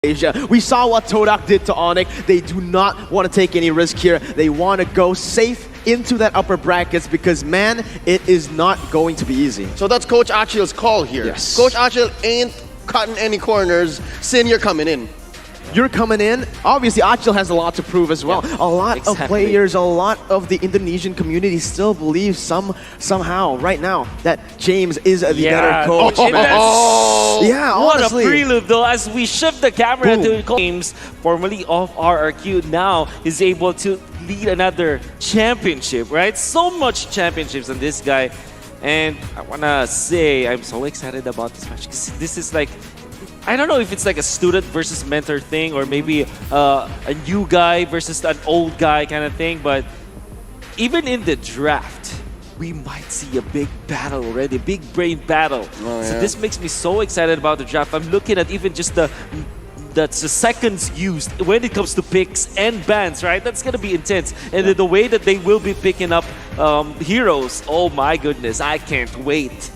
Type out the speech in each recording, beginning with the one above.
Asia. We saw what Todak did to Onyx. They do not want to take any risk here. They want to go safe into that upper brackets because, man, it is not going to be easy. So that's Coach Achil's call here. Yes. Coach Achil ain't cutting any corners. Sin, you're coming in. You're coming in. Obviously, Achil has a lot to prove as well. A lot of players, a lot of the Indonesian community still believe somehow right now that James is the better coach. Yeah, honestly. What a prelude though, as we shift the camera to James, formerly of RRQ, now is able to lead another championship, right? So much championships on this guy. And I want to say I'm so excited about this match because this is like, I don't know if it's like a student versus mentor thing or maybe a new guy versus an old guy kind of thing. But even in the draft, we might see a big battle already, a big brain battle. So this makes me so excited about the draft. I'm looking at even just the seconds used when it comes to picks and bans, right? That's going to be intense. And the way that they will be picking up heroes, oh my goodness, I can't wait.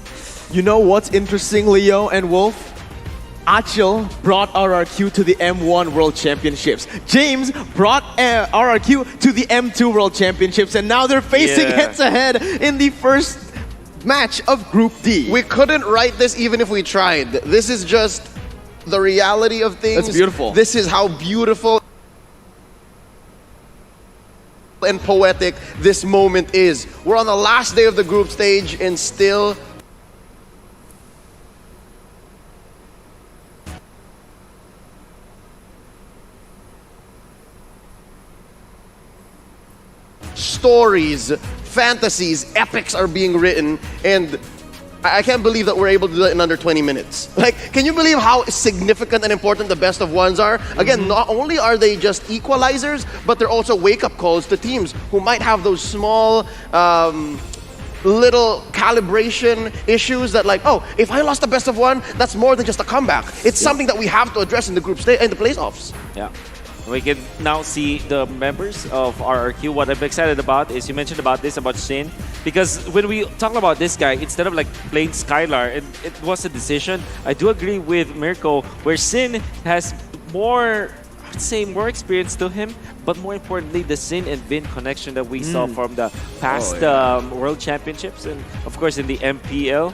You know what's interesting, Leo and Wolf? Achil brought RRQ to the M1 World Championships. James brought RRQ to the M2 World Championships, and now they're facing head-to-head in the first match of Group D. We couldn't write this even if we tried. This is just the reality of things. That's beautiful. This is how beautiful and poetic this moment is. We're on the last day of the group stage and still stories, fantasies, epics are being written, and I can't believe that we're able to do it in under 20 minutes. Like, can you believe how significant and important the best of ones are? Again, not only are they just equalizers, but they're also wake-up calls to teams who might have those small little calibration issues that like, oh, if I lost the best of one, that's more than just a comeback. It's something that we have to address in the group stage and the playoffs. Yeah. We can now see the members of RRQ. What I'm excited about is you mentioned about this, about Sin. Because when we talk about this guy, instead of like playing Skylar, and it was a decision, I do agree with Mirko, where Sin has more, I'd say more experience to him, but more importantly, the Sin and Vin connection that we saw from the past World Championships and of course in the MPL.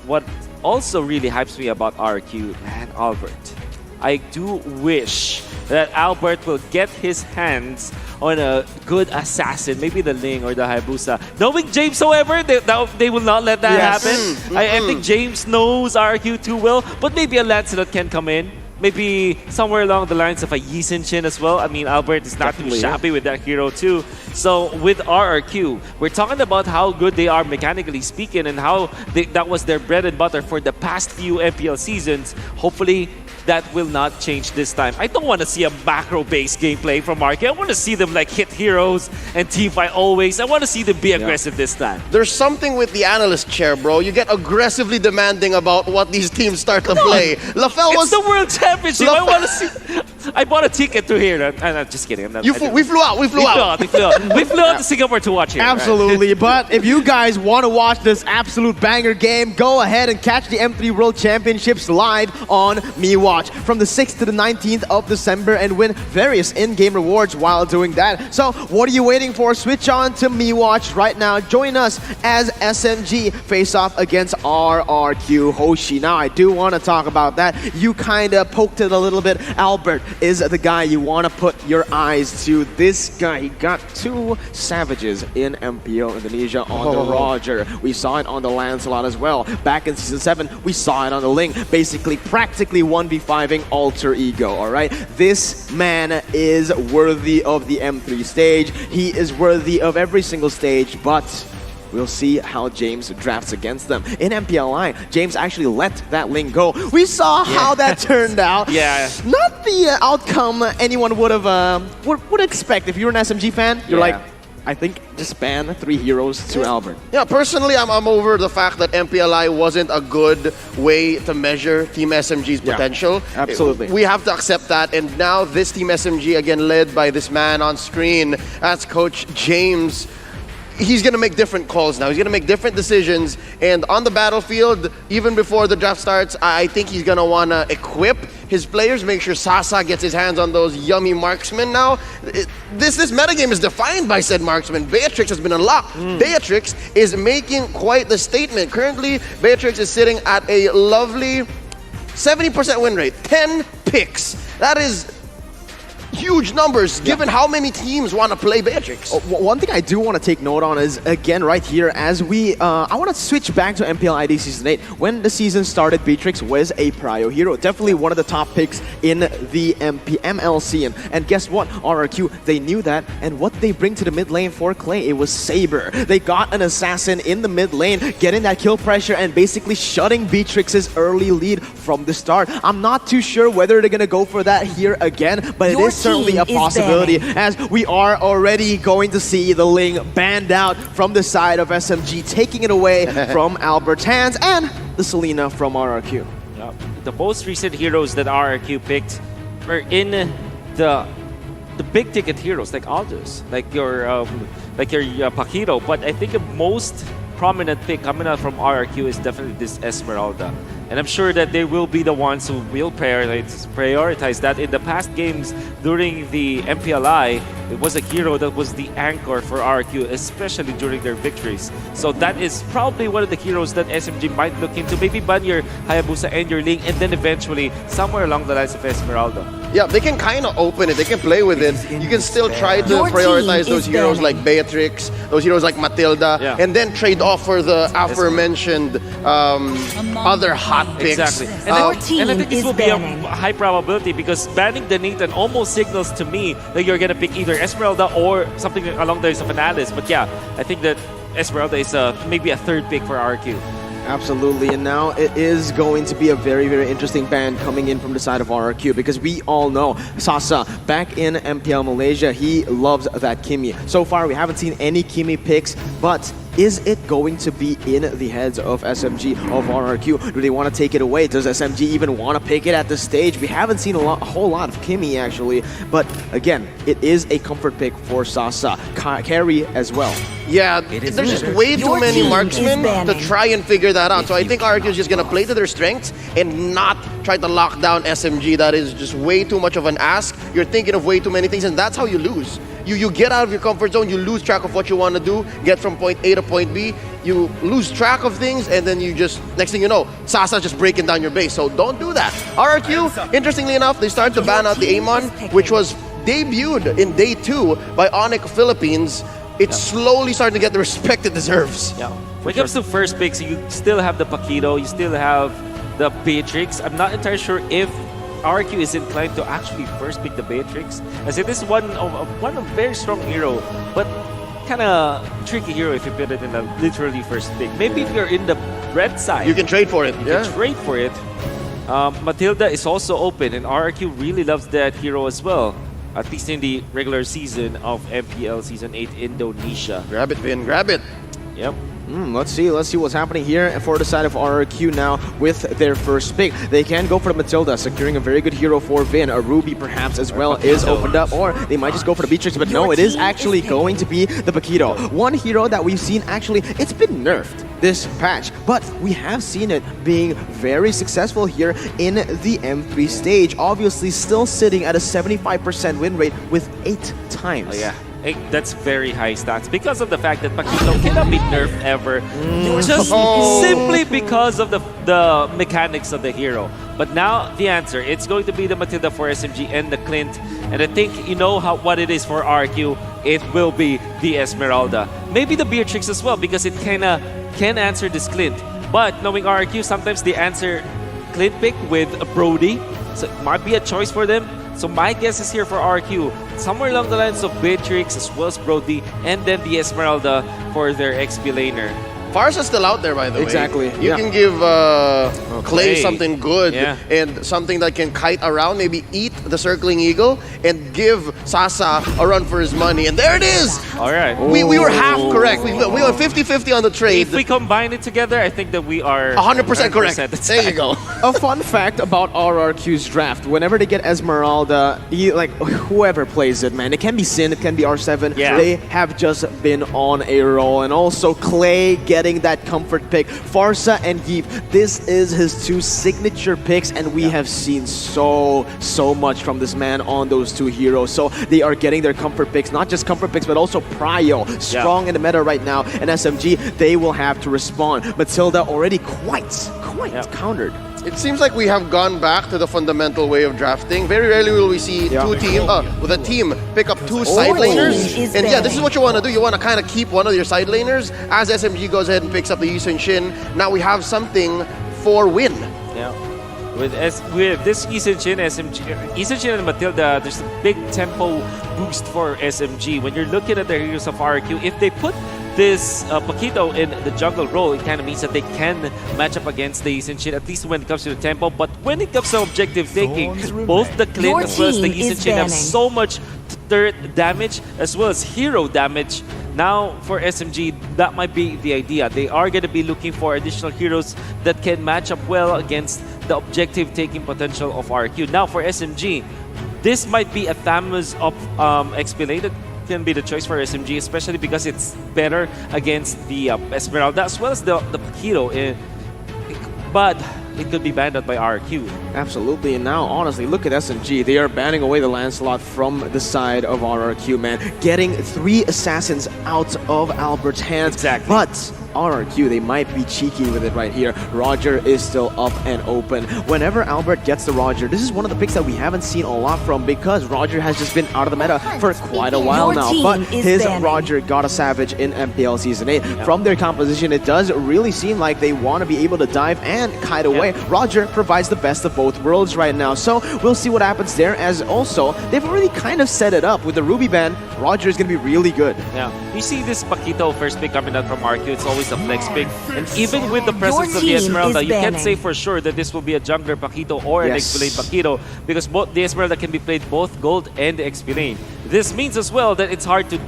What also really hypes me about RRQ, man, Albert. I do wish that Albert will get his hands on a good assassin, maybe the Ling or the Hayabusa. Knowing James, however, they will not let that happen. I think James knows RQ too well, but maybe a Lancelot can come in. Maybe somewhere along the lines of a Yi Sin as well. I mean, Albert is not too shabby with that hero too. So with RRQ, we're talking about how good they are mechanically speaking and how that was their bread and butter for the past few MPL seasons. Hopefully, that will not change this time. I don't want to see a macro-based gameplay from RRQ. I want to see them like hit heroes and teamfight always. I want to see them be aggressive this time. There's something with the analyst chair, bro. You get aggressively demanding about what these teams start to play. LaFell was the World Championship. I want to see. I bought a ticket to here. I'm just kidding. We flew out. We flew out to Singapore to watch it. Absolutely. Right? But if you guys want to watch this absolute banger game, go ahead and catch the M3 World Championships live on MeWatch from the 6th to the 19th of December and win various in-game rewards while doing that. So what are you waiting for? Switch on to MeWatch right now. Join us as SMG face off against RRQ Hoshi. Now, I do want to talk about that. You kind of poked it a little bit. Albert is the guy you want to put your eyes to. This guy, he got two savages in MPL Indonesia on the Roger. We saw it on the Lancelot as well. Back in Season 7, we saw it on the Ling. Basically, practically 1v5ing alter ego, all right? This man is worthy of the M3 stage. He is worthy of every single stage, but we'll see how James drafts against them. In MPLI, James actually let that Ling go. We saw how that turned out. Not the outcome anyone would have would expect. If you're an SMG fan, you're like, I think just ban 3 heroes to Albert. Yeah, personally, I'm over the fact that MPLI wasn't a good way to measure Team SMG's potential. Absolutely. We have to accept that. And now this Team SMG, again led by this man on screen, that's Coach James. He's going to make different calls now. He's going to make different decisions. And on the battlefield, even before the draft starts, I think he's going to want to equip His players make sure Sasa gets his hands on those yummy marksmen now. This metagame is defined by said marksman. Beatrix has been unlocked. Beatrix is making quite the statement. Currently, Beatrix is sitting at a lovely 70% win rate. 10 picks. That is huge numbers given how many teams want to play Beatrix. One thing I do want to take note on is, again, right here, as I want to switch back to MPL ID Season 8. When the season started, Beatrix was a prio hero. Definitely one of the top picks in the MLC. And guess what? RRQ, they knew that. And what they bring to the mid lane for Clay, it was Saber. They got an assassin in the mid lane, getting that kill pressure and basically shutting Beatrix's early lead from the start. I'm not too sure whether they're going to go for that here again, but it is certainly a possibility, as we are already going to see the Ling banned out from the side of SMG, taking it away from Albert's hands, and the Selena from RRQ. Yeah. The most recent heroes that RRQ picked were in the big ticket heroes like Aldous, like your Paquito. But I think the most prominent pick coming out from RRQ is definitely this Esmeralda. And I'm sure that they will be the ones who will prioritize that. In the past games during the MPLI, it was a hero that was the anchor for RQ, especially during their victories. So that is probably one of the heroes that SMG might look into. Maybe ban your Hayabusa and your Ling, and then eventually somewhere along the lines of Esmeralda. Yeah, they can kind of open it. They can play with it. You can still try to Your prioritize team those is heroes banning. like Beatrix, those heroes like Matilda, Yeah. and then trade off for the aforementioned other hot picks. Exactly. Your And I team think this is will be a banning. high probability, because banning the Nathan almost signals to me that you're going to pick either Esmeralda or something along the lines of an Alice. But yeah, I think that Esmeralda is maybe a third pick for RQ. Absolutely, and now it is going to be a very, very interesting ban coming in from the side of RRQ, because we all know Sasa, back in MPL Malaysia, he loves that Kimi. So far, we haven't seen any Kimi picks, but is it going to be in the heads of SMG, of RRQ? Do they want to take it away? Does SMG even want to pick it at this stage? We haven't seen a whole lot of Kimi, actually, but again, it is a comfort pick for Sasa. Carry as well. Yeah, there's just way too Your many team marksmen is banning. to try and figure that out. So I think RQ is just going to play to their strengths and not try to lock down SMG. That is just way too much of an ask. You're thinking of way too many things, and that's how you lose. You get out of your comfort zone, you lose track of what you want to do, get from point A to point B, you lose track of things, and then you just, next thing you know, Sasa just breaking down your base. So don't do that. RRQ, interestingly enough, they started to ban out the Amon, which was debuted in day 2 by Onyx Philippines. It's slowly starting to get the respect it deserves. Yeah. When it comes to first picks, you still have the Paquito, you still have the Beatrix. I'm not entirely sure if RQ is inclined to actually first pick the Beatrix. I say this is one of very strong hero, but kind of tricky hero if you put it in a literally first pick. Maybe if you're in the red side, You can trade for it. you can trade for it. Matilda is also open, and RQ really loves that hero as well. At least in the regular season of MPL Season 8 Indonesia. Grab it, Vin, grab it. Yep. Let's see what's happening here for the side of RRQ now with their first pick. They can go for the Matilda, securing a very good hero for Vin. A Ruby perhaps as well is opened up, or they might just go for the Beatrix, but no, it is actually going to be the Paquito. One hero that we've seen, actually, it's been nerfed this patch, but we have seen it being very successful here in the M3 stage. Obviously still sitting at a 75% win rate with 8 times. Oh, yeah. That's very high stats because of the fact that Paquito cannot be nerfed ever, just simply because of the mechanics of the hero. But now the answer, it's going to be the Matilda for SMG and the Clint, and I think you know what it is for RQ. It will be the Esmeralda, maybe the Beatrix as well, because it can answer this Clint. But knowing RQ, sometimes they answer Clint pick with a Brody, so it might be a choice for them. So my guess is here for RQ, somewhere along the lines of Beatrix as well as Brody, and then the Esmeralda for their XP laner. Farsa's still out there, by the way. Exactly, You yeah. can give Clay Clay. something good and something that can kite around, maybe eat the circling eagle, and give Sasa a run for his money. And there it is! All right. We were half correct. We were 50-50 on the trade. If we combine it together, I think that we are 100% correct. There you go. A fun fact about RRQ's draft, whenever they get Esmeralda, whoever plays it, man, it can be Sin, it can be R7, Yeah. they have just been on a roll. And also Clay getting that comfort pick. Farsa and Yeep, this is his his two signature picks, and we have seen so much from this man on those two heroes. So they are getting their comfort picks, not just comfort picks, but also Prio, strong in the meta right now. And SMG, they will have to respond. Matilda already quite countered. It seems like we have gone back to the fundamental way of drafting. Very rarely will we see with a team pick up two side laners. And yeah, this is what you want to do. You want to kind of keep one of your side laners. As SMG goes ahead and picks up the Yi Sun-shin, now we have something for win. Yeah. With this Yi Sun-shin, Yi Sun-shin and Matilda, there's a big tempo boost for SMG. When you're looking at the heroes of RQ, if they put this Paquito in the jungle role, it kind of means that they can match up against the Yi Sun-shin, at least when it comes to the tempo. But when it comes to objective taking, both the Clint as well as the Yi Sun-shin have so much third damage as well as hero damage. Now for SMG, that might be the idea. They are going to be looking for additional heroes that can match up well against the objective taking potential of RQ. Now for SMG, this might be a Thamus of XP can be the choice for SMG, especially because it's better against the Esmeralda as well as the Paquito. But it could be banned out by RQ. Absolutely, and now honestly, look at SMG. They are banning away the Lancelot from the side of RRQ, man. Getting 3 assassins out of Albert's hands. Exactly. But RRQ, they might be cheeky with it right here. Roger is still up and open. Whenever Albert gets the Roger, this is one of the picks that we haven't seen a lot from because Roger has just been out of the meta for quite a while now. But his Roger got a Savage in MPL Season 8. From their composition, it does really seem like they want to be able to dive and kite away. Roger provides the best of both worlds right now. So we'll see what happens there, as also, they've already kind of set it up. With the Ruby ban, Roger is going to be really good. Yeah, you see this Paquito first pick coming out from RQ, it's always a flex pick. And even with the presence of the Esmeralda, you can't say for sure that this will be a jungler Paquito or an XP lane Paquito, because both the Esmeralda can be played both gold and XP lane. This means as well that it's hard to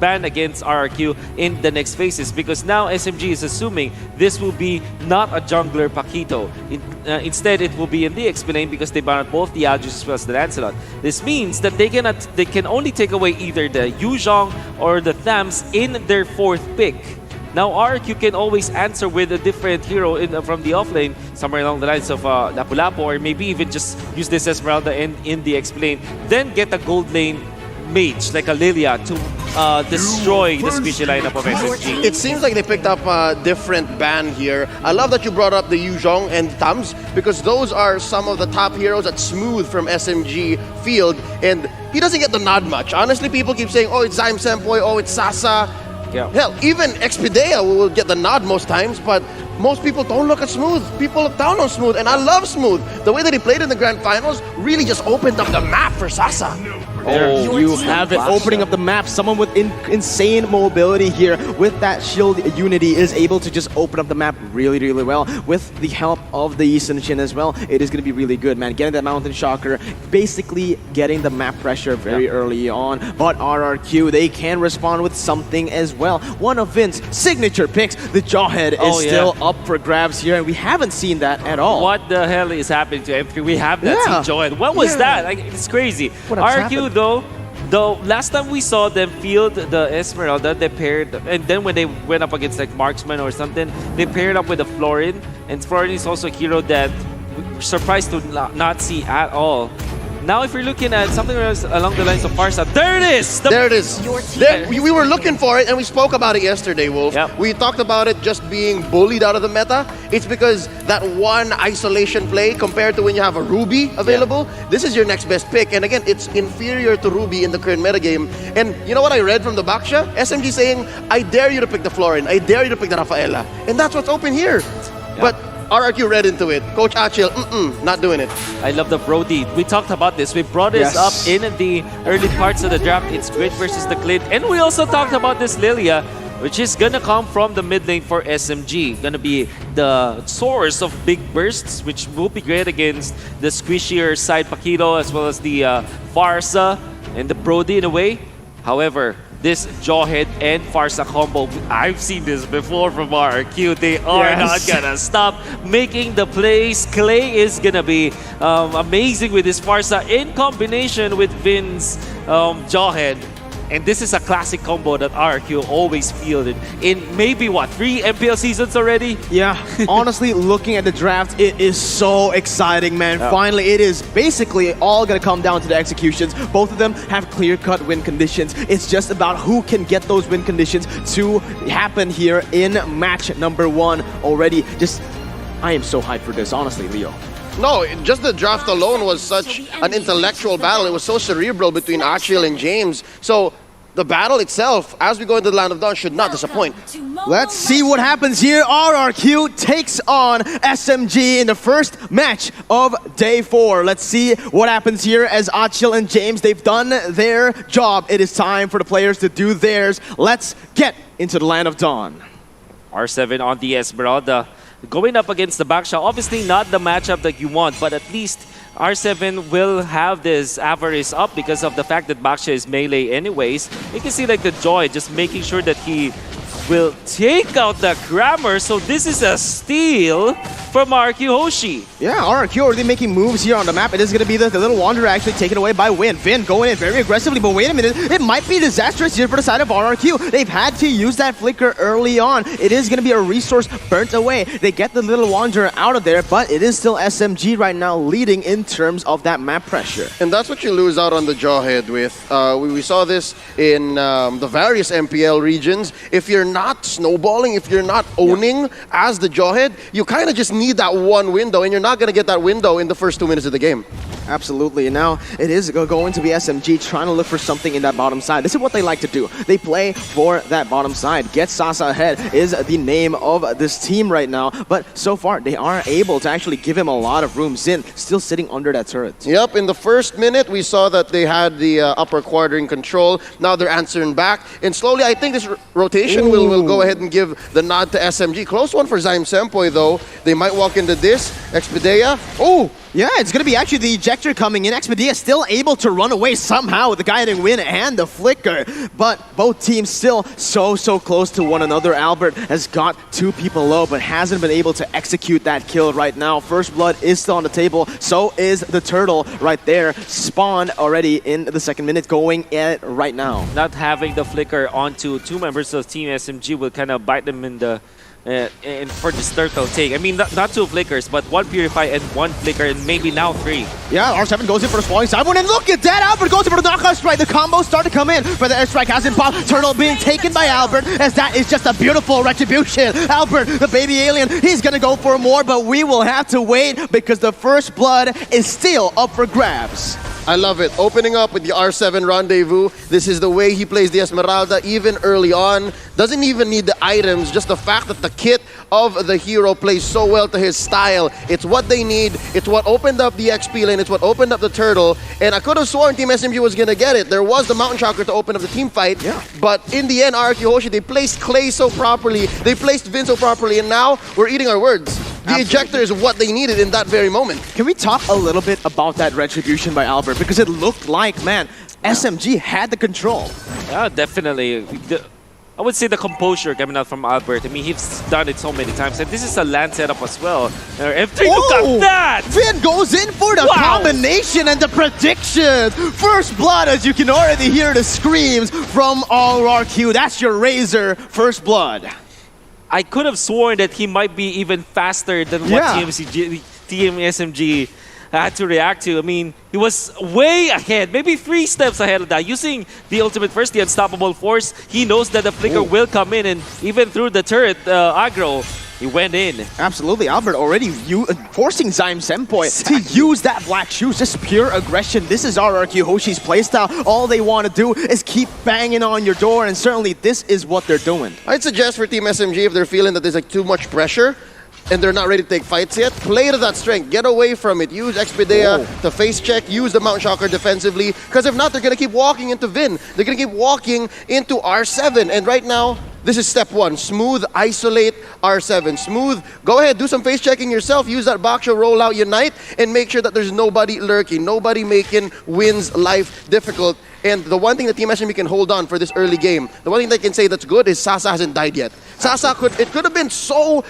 ban against RRQ in the next phases, because now SMG is assuming this will be not a jungler Paquito. Instead, it will be in the XP lane because they banned both the Aljus as well as the Lancelot. This means that they can only take away either the Yuzhong or the Thams in their 4th pick. Now RRQ can always answer with a different hero from the offlane, somewhere along the lines of Lapu-Lapu, or maybe even just use this Esmeralda in the XP lane, then get a gold lane mage like a Lilia to destroy the squishy lineup of SMG. It seems like they picked up a different ban here. I love that you brought up the Yuzhong and Tams, because those are some of the top heroes at Smooth from SMG field, and he doesn't get the nod much. Honestly, people keep saying, oh, it's Zyme Senpoi, oh, it's Sasa. Yeah. Hell, even Expedea will get the nod most times, but most people don't look at Smooth. People look down on Smooth, and I love Smooth. The way that he played in the Grand Finals really just opened up the map for Sasa. Oh, you have it opening up the map. Someone with insane mobility here with that shield unity is able to just open up the map really, really well. With the help of the Yi Sun-shin as well, it is going to be really good, man. Getting that Mountain Shocker, basically getting the map pressure very early on. But RRQ, they can respond with something as well. One of Vince's signature picks, the Jawhead, is still up for grabs here, and we haven't seen that at all. What the hell is happening to M3? We have that Jawhead. What was that? Like, it's crazy. RQ, though, last time we saw them field the Esmeralda, they paired, and then when they went up against like Marksman or something, they paired up with a Florin, and Florin is also a hero that we're surprised to not see at all. Now, if you're looking at something along the lines of Farsa, there it is! There it is. We were looking for it, and we spoke about it yesterday, Wolf. Yep. We talked about it just being bullied out of the meta. It's because that one isolation play compared to when you have a Ruby available, this is your next best pick. And again, it's inferior to Ruby in the current metagame. And you know what I read from the Baksha? SMG saying, I dare you to pick the Florin. I dare you to pick the Rafaela. And that's what's open here. Yep. But RRQ read into it. Coach Achil, not doing it. I love the Brody. We talked about this. We brought this up in the early parts of the draft. It's great versus the Clint. And we also talked about this Lilia, which is gonna come from the mid lane for SMG. Gonna be the source of big bursts, which will be great against the squishier side Paquito as well as the Farsa and the Brody in a way. However, this Jawhead and Farsa combo, I've seen this before from RRQ. They are not gonna stop making the plays. Clay is gonna be amazing with this Farsa in combination with Vin's Jawhead. And this is a classic combo that RRQ always fielded in maybe, what, 3 MPL seasons already? Yeah, honestly, looking at the draft, it is so exciting, man. Yeah. Finally, it is basically all going to come down to the executions. Both of them have clear-cut win conditions. It's just about who can get those win conditions to happen here in match number 1 already. I am so hyped for this, honestly, Leo. No, just the draft alone was such an intellectual battle. It was so cerebral between Achil and James. So the battle itself, as we go into the Land of Dawn, should not disappoint. Let's see what happens here. RRQ takes on SMG in the first match of day 4. Let's see what happens here as Achil and James, they've done their job. It is time for the players to do theirs. Let's get into the Land of Dawn. R7 on the Esmeralda. Going up against the Baksha, obviously not the matchup that you want, but at least R7 will have this avarice up because of the fact that Baksha is melee anyways. You can see like the Joy just making sure that he will take out the Grammar, so this is a steal from RRQ Hoshi. Yeah, RRQ already making moves here on the map. It is going to be the little Wanderer actually taken away by Vin. Vin going in very aggressively, but wait a minute. It might be disastrous here for the side of RRQ. They've had to use that flicker early on. It is going to be a resource burnt away. They get the little Wanderer out of there, but it is still SMG right now leading in terms of that map pressure. And that's what you lose out on the Jawhead with. We saw this in the various MPL regions. If you're not snowballing, if you're not owning as the Jawhead, you kind of just need that one window, and you're not going to get that window in the first 2 minutes of the game. Absolutely, and now it is going to be SMG trying to look for something in that bottom side. This is what they like to do. They play for that bottom side. Get Sasa ahead is the name of this team right now, but so far they are able to actually give him a lot of room. Xin still sitting under that turret. Yep, in the first minute, we saw that they had the upper quarter in control. Now they're answering back, and slowly, I think this rotation will go ahead and give the nod to SMG. Close one for Zaim Sempoy, though. They might walk into this. Expedia. Oh! Yeah, it's going to be actually the ejector coming in. Expedia still able to run away somehow with the guiding win and the flicker. But both teams still so close to one another. Albert has got 2 people low, but hasn't been able to execute that kill right now. First blood is still on the table. So is the turtle right there. Spawned already in the second minute, going at it right now. Not having the flicker onto 2 members of Team SMG will kind of bite them in the for this turtle take. I mean, not 2 flickers, but 1 Purify and 1 flicker, and maybe now 3. Yeah, R7 goes in for the spawning side one, and look at that! Albert goes in for the knockout strike. The combos start to come in, but the airstrike hasn't popped. Turtle being taken by Albert, as that is just a beautiful retribution. Albert, the baby alien, he's gonna go for more, but we will have to wait because the first blood is still up for grabs. I love it. Opening up with the R7 Rendezvous. This is the way he plays the Esmeralda even early on. Doesn't even need the items, just the fact that the kit of the hero plays so well to his style. It's what they need. It's what opened up the XP lane. It's what opened up the turtle. And I could have sworn Team SMG was going to get it. There was the Mountain Chakra to open up the team fight. Yeah. But in the end, RRQ Hoshi, they placed Clay so properly. They placed Vin so properly. And now we're eating our words. The ejector is what they needed in that very moment. Can we talk a little bit about that retribution by Albert? Because it looked like, man, SMG had the control. Yeah, definitely. I would say the composure coming out from Albert. I mean, he's done it so many times. And this is a land setup as well. F3, look at that! Vin goes in for the combination and the prediction. First blood, as you can already hear the screams from RRQ. That's your Razor first blood. I could have sworn that he might be even faster than what Team SMG had to react to. I mean, he was way ahead, maybe 3 steps ahead of that. Using the ultimate first, the Unstoppable Force, he knows that the flicker will come in, and even through the turret aggro, he went in. Absolutely, Albert already forcing Zaim Sempoy to use that black shoes. Just pure aggression. This is RRQ Hoshi's playstyle. All they want to do is keep banging on your door, and certainly this is what they're doing. I'd suggest for Team SMG, if they're feeling that there's like too much pressure and they're not ready to take fights yet, play to that strength. Get away from it. Use Expedia to face check. Use the Mount Shocker defensively. Because if not, they're going to keep walking into Vin. They're going to keep walking into R7. And right now, this is step 1. Smooth, isolate R7. Smooth, go ahead, do some face checking yourself. Use that Baksha rollout, unite, and make sure that there's nobody lurking, nobody making Win's life difficult. And the one thing that Team SMB can hold on for this early game, the one thing they can say that's good is Sasa hasn't died yet. Sasa could have been so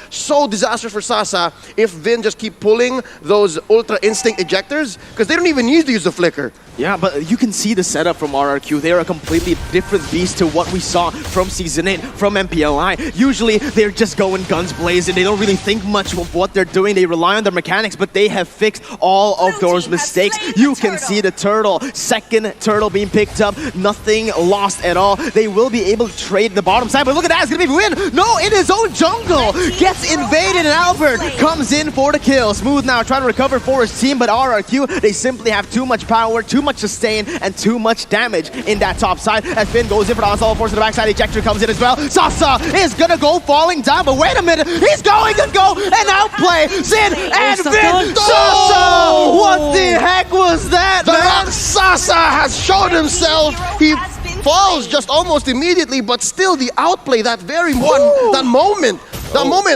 disastrous for Sasa if Vin just keep pulling those Ultra Instinct ejectors, because they don't even need to use the flicker. Yeah, but you can see the setup from RRQ. They're a completely different beast to what we saw from Season 8, from MPLI. Usually, they're just going guns blazing. They don't really think much of what they're doing. They rely on their mechanics, but they have fixed all of those mistakes. You can see the turtle. Second turtle being picked up. Nothing lost at all. They will be able to trade the bottom side, but look at that. It's going to be Win. No, in his own jungle. Gets invaded, and Albert comes in for the kill. Smooth now trying to recover for his team, but RRQ, they simply have too much power, too much sustain, and too much damage in that top side. As Finn goes in for the onslaught force to the backside, ejector comes in as well. Sasa is gonna go falling down, but wait a minute, he's going to go and outplay Sin and Finn. Sasa! What the heck was that, man? Sasa has shown himself. He falls just almost immediately, but still the outplay, that very one, that moment,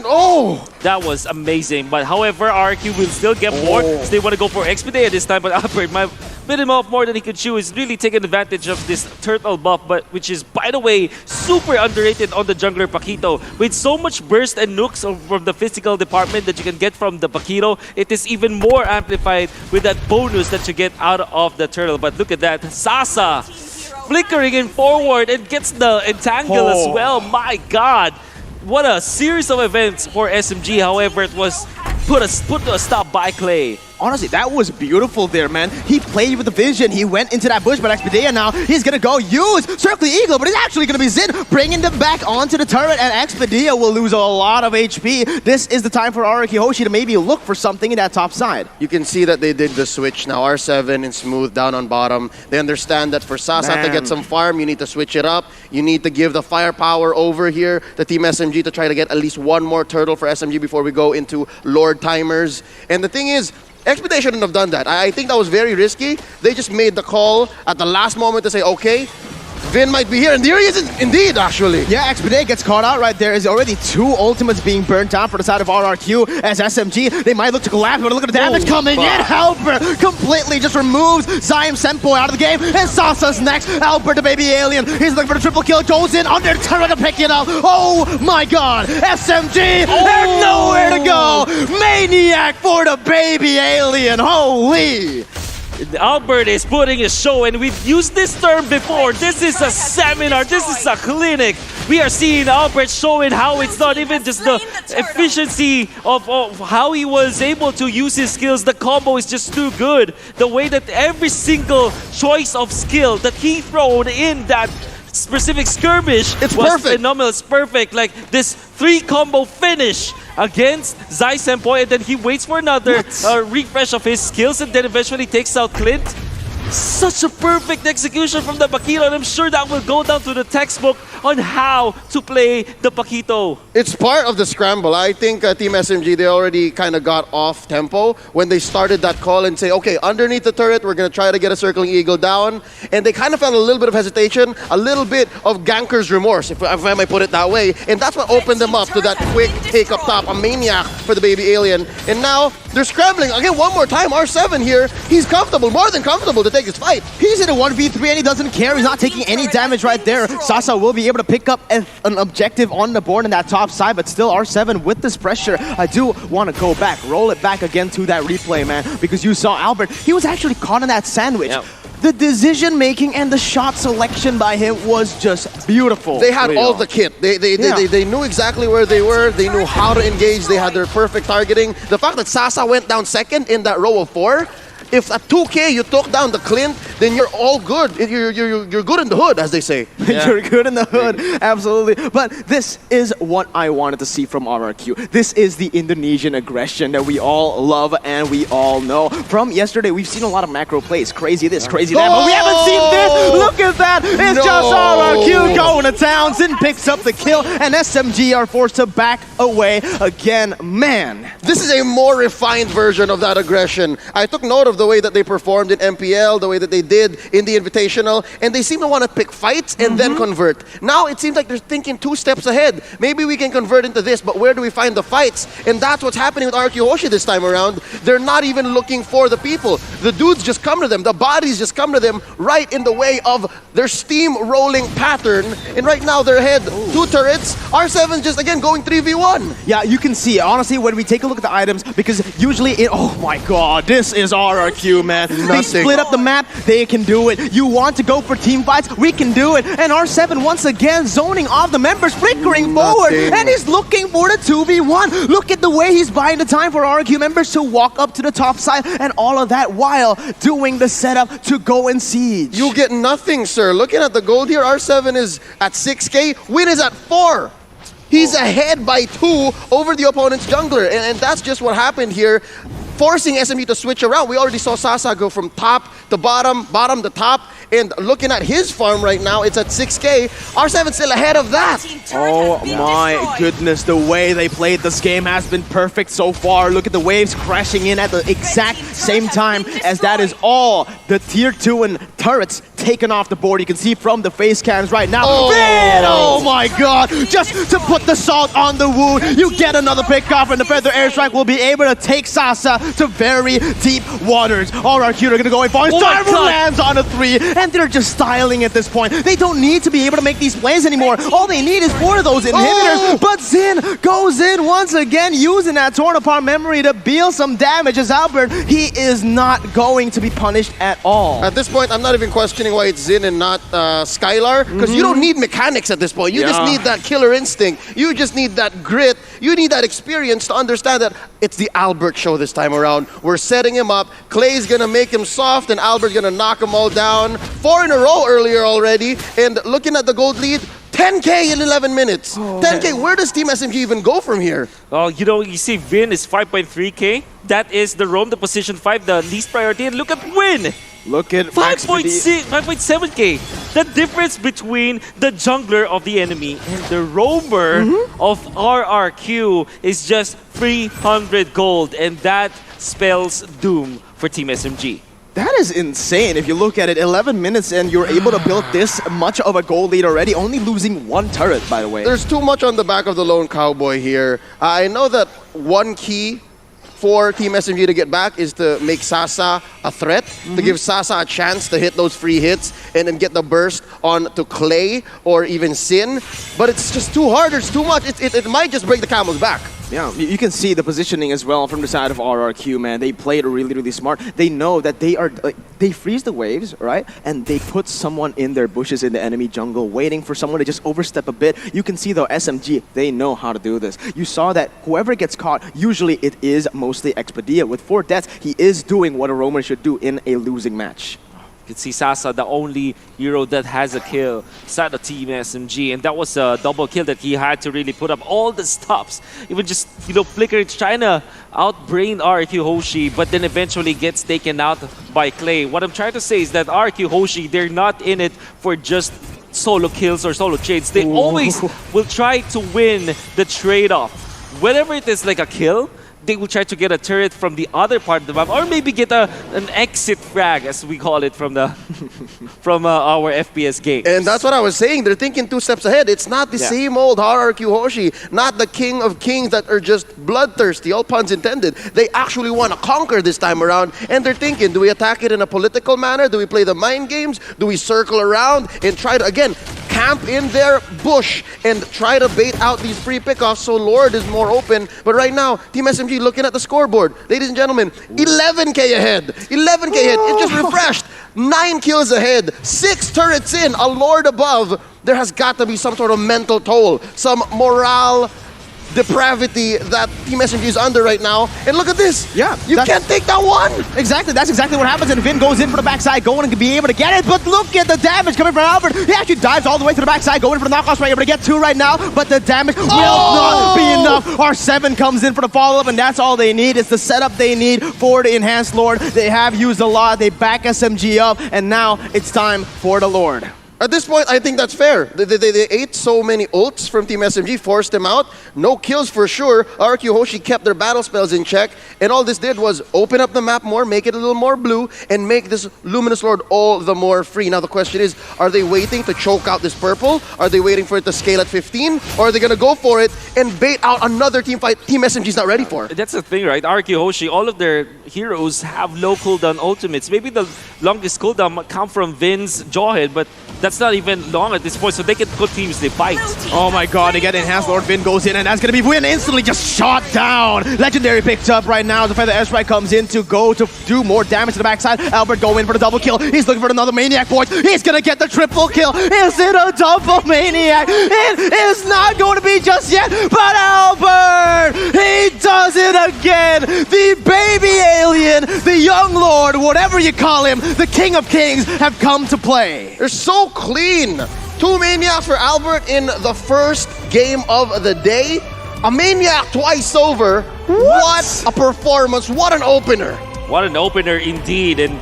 oh! That was amazing. But however, RQ will still get more. So they want to go for Expedite this time, but Albert might bit him off more than he could chew. Is really taking advantage of this turtle buff, but which is, by the way, super underrated on the jungler Paquito. With so much burst and nukes from the physical department that you can get from the Paquito, it is even more amplified with that bonus that you get out of the turtle. But look at that, Sasa flickering in forward and gets the entangle as well. My God. What a series of events for SMG. However, it was put to a stop by Clay. Honestly, that was beautiful there, man. He played with the vision. He went into that bush, but Expedia now, he's going to go use Circle Eagle, but it's actually going to be Zin bringing them back onto the turret, and Expedia will lose a lot of HP. This is the time for Araki Hoshi to maybe look for something in that top side. You can see that they did the switch now. R7 and Smooth down on bottom. They understand that for Sasa to get some farm, you need to switch it up. You need to give the firepower over here to Team SMG to try to get at least one more turtle for SMG before we go into Lord timers. And the thing is, Expedite shouldn't have done that. I think that was very risky. They just made the call at the last moment to say, okay, Vin might be here, and there he is indeed, actually. Yeah, Expedite gets caught out right there. There's already 2 ultimates being burnt out for the side of RRQ as SMG. They might look to collapse, but look at the damage coming in. Albert completely just removes Zyme Senpoi out of the game, and Sasa's next. Albert, the baby alien, he's looking for the triple kill, goes in under turret to pick it up. Oh my God, SMG, there's nowhere to go. Maniac for the baby alien, holy. Albert is putting a show, and we've used this term before. This is a seminar, this is a clinic. We are seeing Albert showing how it's not even just the efficiency of how he was able to use his skills. The combo is just too good. The way that every single choice of skill that he thrown in that specific skirmish was perfect. Phenomenal. It's perfect. Like this 3-combo finish against Zai Senpoi, and then he waits for another refresh of his skills, and then eventually takes out Clint. Such a perfect execution from the Paquito, and I'm sure that will go down to the textbook on how to play the Paquito. It's part of the scramble. I think Team SMG, they already kind of got off tempo when they started that call and say, okay, underneath the turret, we're going to try to get a Circling Eagle down. And they kind of felt a little bit of hesitation, a little bit of ganker's remorse, if I might put it that way. And that's what opened them up to that quick take up top, a maniac for the baby alien. And now they're scrambling. Again, one more time, R7 here, he's comfortable, more than comfortable to take his fight. He's in a 1v3 and he doesn't care. He's not taking any damage right there. Sasa will be able to pick up an objective on the board in that top side, but still R7 with this pressure. I do want to go back, roll it back again to that replay, man, because you saw Albert. He was actually caught in that sandwich. Yep. The decision making and the shot selection by him was just beautiful. They had all the kit. They knew exactly where they were. They knew how to engage. They had their perfect targeting. The fact that Sasa went down second in that row of 4, if at 2K you took down the Clint, then you're all good. You're good in the hood, as they say. Yeah. You're good in the hood, absolutely. But this is what I wanted to see from RRQ. This is the Indonesian aggression that we all love and we all know. From yesterday, we've seen a lot of macro plays. Crazy this, crazy that, but we haven't seen this. Look at that. It's just RRQ going to town. Zin picks up the kill, and SMG are forced to back away again. Man. This is a more refined version of that aggression. I took note of the way that they performed in MPL, the way that they did in the Invitational, and they seem to want to pick fights and then convert. Now it seems like they're thinking 2 steps ahead. Maybe we can convert into this, but where do we find the fights? And that's what's happening with RQ Hoshi this time around. They're not even looking for the people. The dudes just come to them. The bodies just come to them right in the way of their steam-rolling pattern. And right now they're ahead 2 turrets. R7's just, again, going 3v1. Yeah, you can see, honestly, when we take a look at the items, because usually oh my god, this is RRQ, man. They split up the map, they can do it. You want to go for team fights, we can do it. And R7 once again zoning off the members, flickering forward, and he's looking for the 2v1. Look at the way he's buying the time for RRQ members to walk up to the top side, and all of that while doing the setup to go and siege. You get nothing, sir. Looking at the gold here, R7 is at 6K, Win is at 4. He's ahead by 2 over the opponent's jungler, and that's just what happened here, forcing SMG to switch around. We already saw Sasa go from top to bottom, bottom to top, and looking at his farm right now, it's at 6K. R7 still ahead of that. Oh my goodness, the way they played this game has been perfect so far. Look at the waves crashing in at the exact same time as that is all the tier 2 and turrets taken off the board. You can see from the face cams right now. Oh my god, just to put the salt on the wound, you get another pick off, and the Feather Airstrike will be able to take Sasa to very deep waters. RRQ are gonna go in for lands on a 3, and they're just styling at this point. They don't need to be able to make these plays anymore. All they need is 4 of those inhibitors. But Xin goes in once again, using that torn apart memory to deal some damage as Albert. He is not going to be punished at all. At this point, I'm not even questioning why it's Xin and not Skylar, because you don't need mechanics at this point. You just need that killer instinct. You just need that grit. You need that experience to understand that it's the Albert show this time around. We're setting him up. Clay's gonna make him soft, and Albert's gonna knock them all down. 4 in a row earlier already, and looking at the gold lead, 10K in 11 minutes. 10K, where does Team SMG even go from here? Oh, you see Vin is 5.3K. That is the roam, the position 5, the least priority. And look at Win! Look at 5.7K. The difference between the jungler of the enemy and the roamer of RRQ is just 300 gold, and that spells doom for Team SMG. That is insane. If you look at it, 11 minutes and you're able to build this much of a gold lead already, only losing 1 turret, by the way. There's too much on the back of the lone cowboy here. I know that one key for Team SMG to get back is to make Sasa a threat, to give Sasa a chance to hit those free hits and then get the burst on to Clay or even Xin. But it's just too hard, there's too much. It might just break the camel's back. Yeah, you can see the positioning as well from the side of RRQ, man. They played really, really smart. They know that they are, they freeze the waves, right? And they put someone in their bushes in the enemy jungle, waiting for someone to just overstep a bit. You can see though, SMG, they know how to do this. You saw that whoever gets caught, usually it is mostly Expedia. With 4 deaths, he is doing what a roamer should do in a losing match. You can see Sasa, the only hero that has a kill side of Team SMG, and that was a double kill that he had to really put up all the stops. Even just, Flicker trying to outbrain RQ Hoshi, but then eventually gets taken out by Clay. What I'm trying to say is that RQ Hoshi, they're not in it for just solo kills or solo trades. They always will try to win the trade-off. Whenever it is like a kill, they will try to get a turret from the other part of the map, or maybe get an exit frag, as we call it, from the our FPS game. And that's what I was saying. They're thinking 2 steps ahead. It's not the same old RRQ Hoshi, not the king of kings that are just bloodthirsty, all puns intended. They actually want to conquer this time around, and they're thinking, do we attack it in a political manner? Do we play the mind games? Do we circle around and try to, again, camp in their bush and try to bait out these free pickoffs so Lord is more open? But right now, Team SMG looking at the scoreboard. Ladies and gentlemen, 11K ahead. 11K ahead. It just refreshed. 9 kills ahead. 6 turrets in. A Lord above. There has got to be some sort of mental toll. Some morale depravity that Team SMG is under right now. And look at this. Yeah. You can't take that one. Exactly. That's exactly what happens. And Vin goes in for the backside, going to be able to get it. But look at the damage coming from Albert. He actually dives all the way to the backside, going for the knockouts, right, able to get 2 right now. But the damage will not be enough. R7 comes in for the follow-up, and that's all they need. It's the setup they need for the Enhanced Lord. They have used a lot. They back SMG up, and now it's time for the Lord. At this point, I think that's fair. They ate so many ults from Team SMG, forced them out. No kills for sure. RQ Hoshi kept their battle spells in check. And all this did was open up the map more, make it a little more blue, and make this Luminous Lord all the more free. Now the question is, are they waiting to choke out this purple? Are they waiting for it to scale at 15? Or are they going to go for it and bait out another team fight Team SMG's not ready for? That's the thing, right? RQ Hoshi, all of their heroes have low cooldown ultimates. Maybe the longest cooldown might come from Vin's Jawhead, but that's not even long at this point, so they can continuously fight. Oh my god, they get enhanced. Lord Vin goes in, and that's gonna be Win instantly just shot down. Legendary picked up right now. The Feather S-Right comes in to go to do more damage to the backside. Albert go in for the double kill. He's looking for another Maniac point. He's gonna get the triple kill. Is it a double Maniac? It is not going to be just yet, but Albert, he does it again. The baby alien, the young lord, whatever you call him, the king of kings, have come to play. They're so clean. 2 Maniacs for Albert in the first game of the day. A Maniac twice over. What a performance. What an opener. What an opener indeed. And